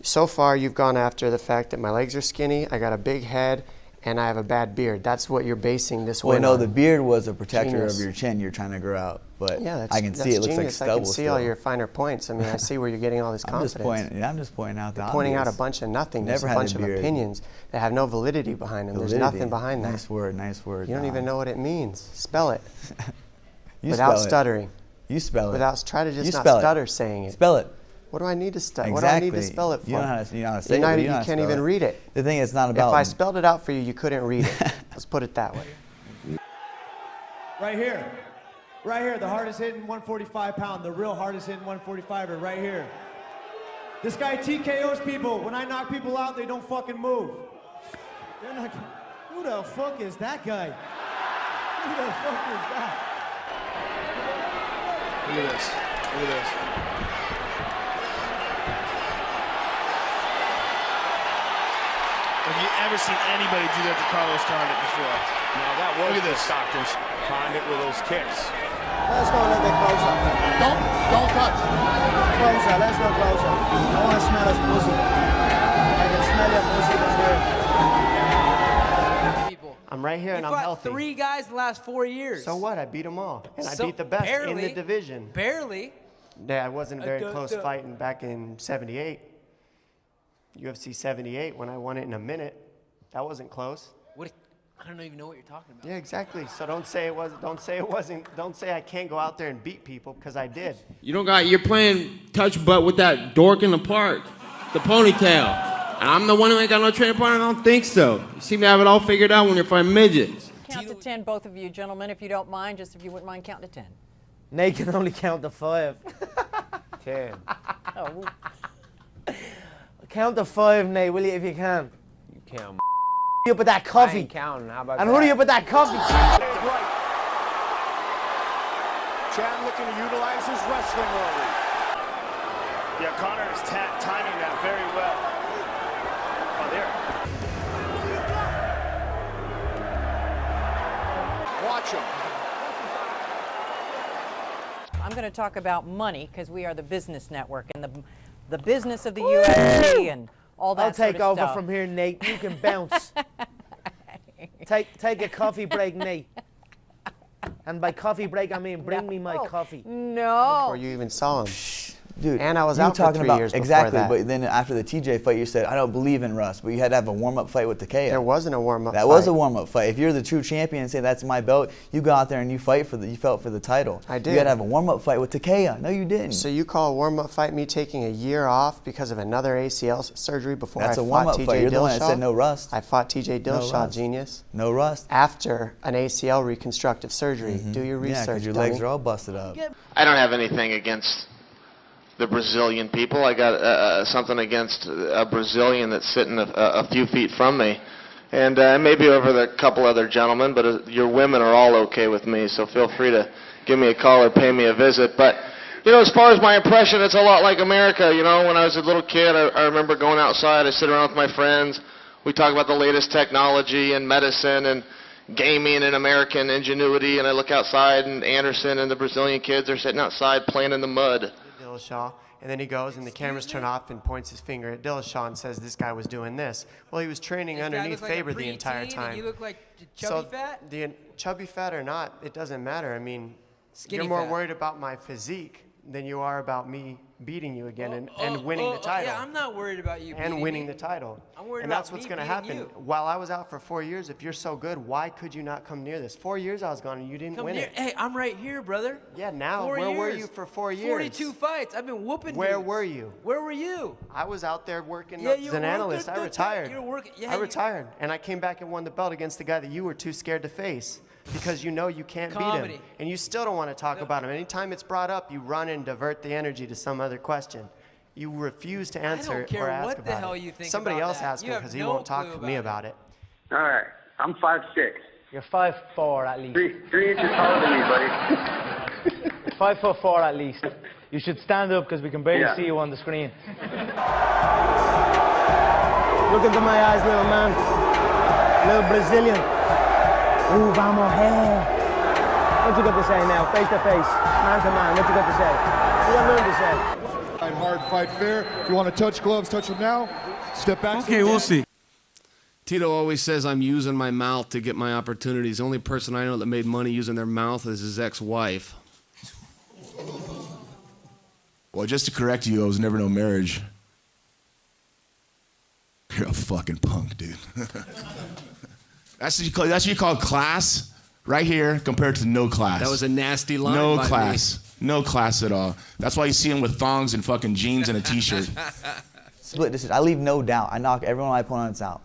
So far, you've gone after the fact that my legs are skinny, I got a big head, and I have a bad beard. That's what you're basing this win on. Well, no, the beard was a protector Genius. of your chin you're trying to grow out. But yeah, I can see it looks genius. like stubble. I can see still. all your finer points. I mean, I see where you're getting all this confidence. I'm just pointing out the obvious. Pointing out a bunch of nothing. There's a bunch of opinions that have no validity behind them. There's nothing behind that. Nice word, nice word. You don't even know what it means. Spell it. You without spell it. stuttering. You spell it. Without, try to just you not stutter saying it. Spell it. What do I need to stutter? Exactly. What do I need to spell it for? You know how to say it. You can't even read it. The thing is, it's not about. If I spelled it out for you, you couldn't read it. Let's put it that way. Right here. Right here, the hardest hitting 145 pound, the real hardest hitting 145er, right here. This guy TKOs people. When I knock people out, they don't fucking move. They're not. Who the fuck is that guy? Who the fuck is that? Look at this. Look at this. Have you ever seen anybody do that to Carlos Condit before? No, that was Look at this. Doctors Condit with those kicks. Let's go a little bit closer. Don't touch. Closer, let's go closer. I want to smell his pussy. I can smell your pussy from here. I'm right here and I'm healthy. 3 guys the last 4 years. So what? I beat them all. And I beat the best in the division. Barely. Yeah, it wasn't a very close fighting back in 78. UFC 78 when I won it in a minute. That wasn't close. What? I don't even know what you're talking about. Yeah, exactly. So don't say it wasn't. Don't say it wasn't. Don't say I can't go out there and beat people because I did. You don't got. You're playing touch butt with that dork in the park, the ponytail. And I'm the one who ain't got no training partner. I don't think so. You seem to have it all figured out when you're fighting midgets. Count to 10, both of you, gentlemen, if you don't mind. Just if you wouldn't mind counting to 10. Nate can only count to 5. 10. Oh. Count to 5, Nate, will you, if you can? You can't. You up with that coffee. I ain't counting. How about and that? who are you up with that coffee? Right. Chad looking to utilize his wrestling early. Yeah, Connor is timing that very well. Oh, there. Watch him. I'm going to talk about money because we are the business network and the business of the UFC and all that I'll take sort of over stuff. from here, Nate. You can bounce. Take a coffee break, Nate. And by coffee break, I mean bring me my coffee. No. Before you even saw him. Dude, and I was you out talking for 3 about, years exactly, before that. But then after the TJ fight, you said, I don't believe in Russ, but you had to have a warm-up fight with Takeo. There wasn't a warm-up fight. That was a warm-up fight. If you're the true champion and say, that's my belt, you go out there and you fight for you felt for the title. I did. You had to have a warm-up fight with Takeo. No, you didn't. So you call a warm-up fight me taking a year off because of another ACL surgery before That's I a fought warm-up TJ fight. You're the one that Dillashaw? said no rust. I fought TJ Dillashaw, rust. genius. No rust. After an ACL reconstructive surgery. Do your research, Yeah, because your dummy. legs are all busted up. I don't have anything against the Brazilian people. I got something against a Brazilian that's sitting a few feet from me. And maybe over the couple other gentlemen, but your women are all okay with me, so feel free to give me a call or pay me a visit. But, you know, as far as my impression, it's a lot like America. You know, when I was a little kid, I remember going outside, I sit around with my friends, we talk about the latest technology and medicine and gaming and American ingenuity, and I look outside and Anderson and the Brazilian kids are sitting outside playing in the mud. Dillashaw, and then he goes and the cameras turn off and points his finger at Dillashaw and says this guy was doing this. Well, he was training underneath Faber the entire time. You look like chubby fat? Chubby fat or not, it doesn't matter. I mean, Skinny you're more fat. worried about my physique than you are about me beating you again and winning the title. Yeah, I'm not worried about you and winning the title. I'm worried and about that's what's me going to beating happen. you. While I was out for 4 years, if you're so good, why could you not come near this? 4 years I was gone and you didn't win it. Hey, I'm right here, brother. Yeah, now, 4 where were years. you for 4 years? 42 fights. I've been whooping Where dudes. were you? Where were you? I was out there working Yeah, as you an were analyst. working- I retired. you were working- yeah, I you- retired, and I came back and won the belt against the guy that you were too scared to face because you know you can't beat Comedy. him, and you still don't want to talk about him. Anytime it's brought up, you run and divert the energy to some other question. You refuse to answer don't care or ask what about the hell it. you think Somebody about else that. ask You him have because he no won't talk clue to me about about it. All right, I'm 5'6". You're 5'4" at least. 3 inches taller than me, buddy. 5'4" at least. You should stand up because we can barely Yeah. see you on the screen. Look into my eyes, little man. Little Brazilian. Ooh, vamos, hey. What you got to say now, face to face, man to man? What you got to say? What you got to say? hard, fight fair. If you want to touch gloves, touch them now. Step back. Okay, we'll see. Tito always says I'm using my mouth to get my opportunities. The only person I know that made money using their mouth is his ex-wife. Well, just to correct you, I was never no marriage. You're a fucking punk, dude. That's what you call class right here compared to no class. That was a nasty line. No by class. Me. No class at all. That's why you see him with thongs and fucking jeans and a t-shirt. Split decision. I leave no doubt. I knock every one of my opponents out.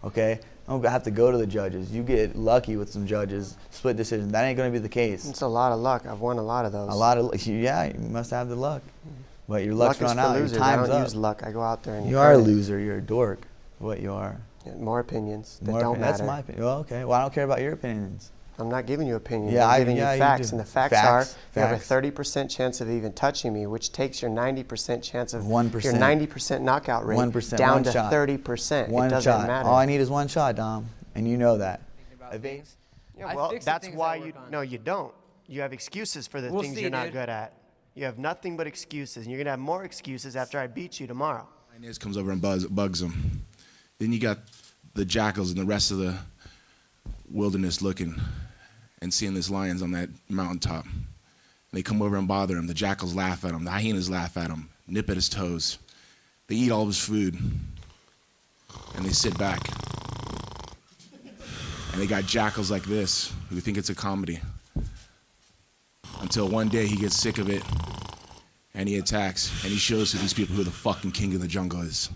Okay? I don't have to go to the judges. You get lucky with some judges. Split decision. That ain't going to be the case. It's a lot of luck. I've won a lot of those. A lot of, yeah, you must have the luck. But your luck's run out. Your time's I don't up. use luck. I go out there and You are a loser. You're a dork. What you are. Yeah, more opinions that More don't matter. That's my opinion. Well, okay. Well, I don't care about your opinions. I'm not giving you opinions. Yeah, I'm giving you facts. do. And the facts are you have a 30% chance of even touching me, which takes your 90% chance of 1%. your 90% knockout rate 1%, down one to shot. 30%. One it doesn't shot. matter. All I need is one shot, Dom. And you know that. Yeah, well, that's why you no, you don't. You have excuses for the things you're not good at. You have nothing but excuses, and you're gonna have more excuses after I beat you tomorrow. Inez comes over and bugs him. Then you got the jackals and the rest of the wilderness looking and seeing this lion's on that mountaintop. And they come over and bother him. The jackals laugh at him. The hyenas laugh at him, nip at his toes. They eat all of his food, and they sit back. And they got jackals like this who think it's a comedy. Until one day he gets sick of it, and he attacks, and he shows to these people who the fucking king of the jungle is.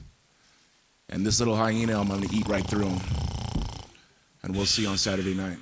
And this little hyena, I'm gonna eat right through him. And we'll see on Saturday night.